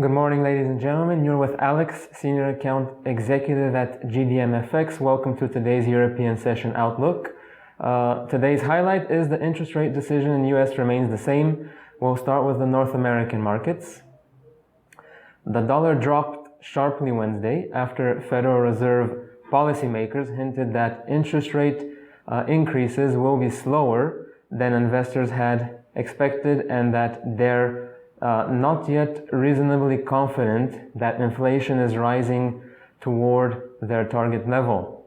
Good morning, ladies and gentlemen. You're with Alex, Senior Account Executive at GDMFX. Welcome to today's European Session Outlook. Today's highlight is the interest rate decision in the US remains the same. We'll start with the North American markets. The dollar dropped sharply Wednesday after Federal Reserve policymakers hinted that interest rate increases will be slower than investors had expected and that they're not yet reasonably confident that inflation is rising toward their target level.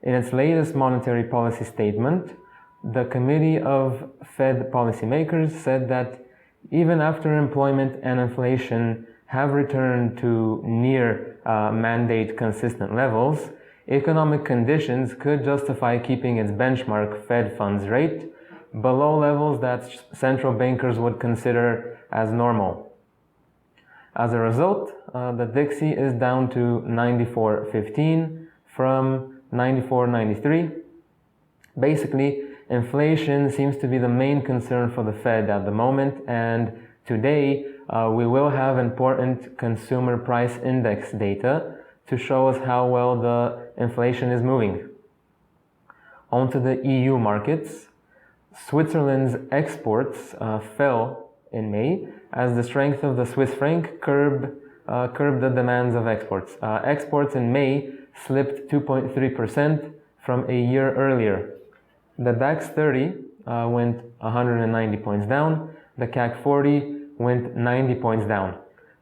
In its latest monetary policy statement, the Committee of Fed Policymakers said that even after employment and inflation have returned to near mandate consistent levels, economic conditions could justify keeping its benchmark Fed funds rate below levels that central bankers would consider as normal. As a result, the Dixie is down to 94.15 from 94.93. Basically, inflation seems to be the main concern for the Fed at the moment, and today we will have important consumer price index data to show us how well the inflation is moving. On to the EU markets. Switzerland's exports fell in May as the strength of the Swiss Franc curbed the demands of exports. Exports in May slipped 2.3% from a year earlier. The DAX 30 went 190 points down. The CAC 40 went 90 points down.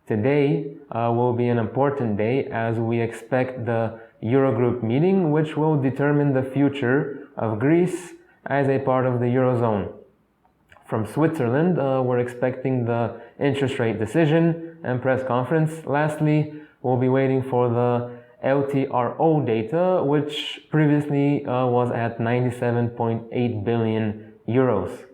Today will be an important day as we expect the Eurogroup meeting, which will determine the future of Greece as a part of the Eurozone. From Switzerland, we're expecting the interest rate decision and press conference. Lastly, we'll be waiting for the LTRO data, which previously was at 97.8 billion euros.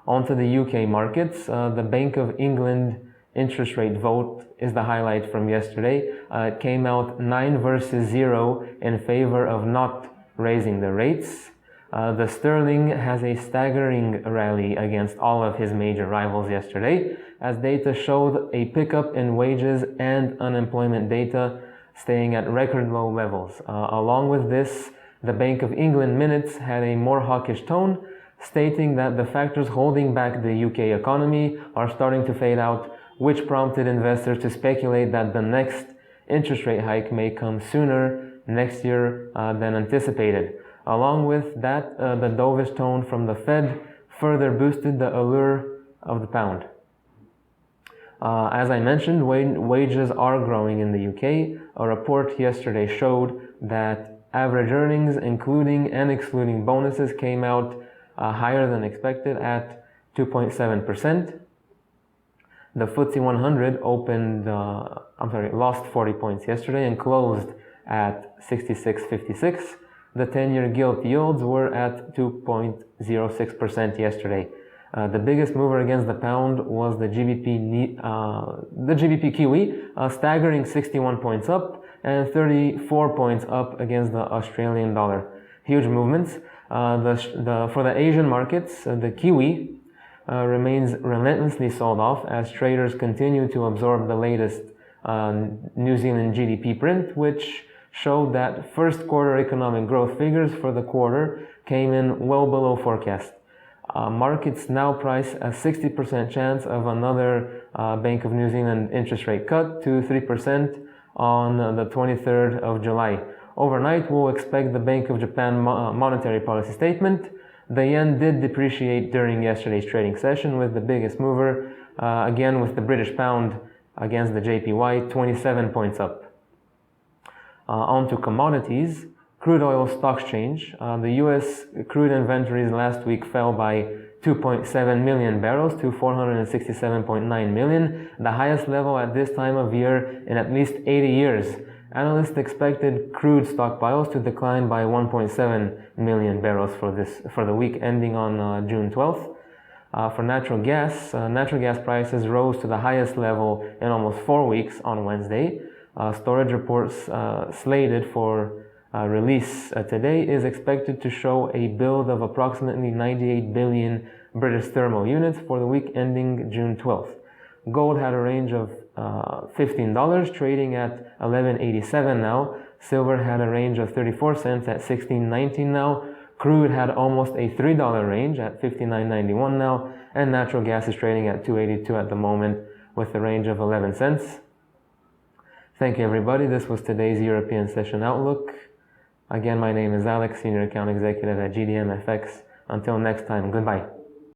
On to the UK markets. The Bank of England interest rate vote is the highlight from yesterday. It came out 9 versus 0 in favor of not raising the rates. The sterling has a staggering rally against all of his major rivals yesterday, as data showed a pickup in wages and unemployment data staying at record low levels. Along with this, the Bank of England minutes had a more hawkish tone, stating that the factors holding back the UK economy are starting to fade out, which prompted investors to speculate that the next interest rate hike may come sooner next year than anticipated. Along with that, the dovish tone from the Fed further boosted the allure of the pound. As I mentioned, wages are growing in the UK. A report yesterday showed that average earnings, including and excluding bonuses, came out higher than expected at 2.7%. The FTSE 100 lost 40 points yesterday and closed at 66.56. The 10-year gilt yields were at 2.06% yesterday. The biggest mover against the pound was the GBP Kiwi, staggering 61 points up and 34 points up against the Australian dollar. Huge movements. For the Asian markets, the Kiwi remains relentlessly sold off as traders continue to absorb the latest New Zealand GDP print, which showed that first quarter economic growth figures for the quarter came in well below forecast. Markets now price a 60% chance of another Bank of New Zealand interest rate cut to 3% on the 23rd of July. Overnight, we'll expect the Bank of Japan monetary policy statement. The yen did depreciate during yesterday's trading session, with the biggest mover, again with the British pound against the JPY, 27 points up. On to commodities. Crude oil stocks change. The U.S. crude inventories last week fell by 2.7 million barrels to 467.9 million, the highest level at this time of year in at least 80 years. Analysts expected crude stockpiles to decline by 1.7 million barrels for the week ending on June 12th. For natural gas prices rose to the highest level in almost 4 weeks on Wednesday. Storage reports slated for release today is expected to show a build of approximately 98 billion British thermal units for the week ending June 12th. Gold had a range of $15, trading at $11.87 now. Silver had a range of 34 cents at $16.19 now. Crude had almost a $3 range at $59.91 now. And natural gas is trading at $2.82 at the moment with a range of 11 cents. Thank you, everybody. This was today's European Session Outlook. Again, my name is Alex, Senior Account Executive at GDMFX. Until next time, goodbye.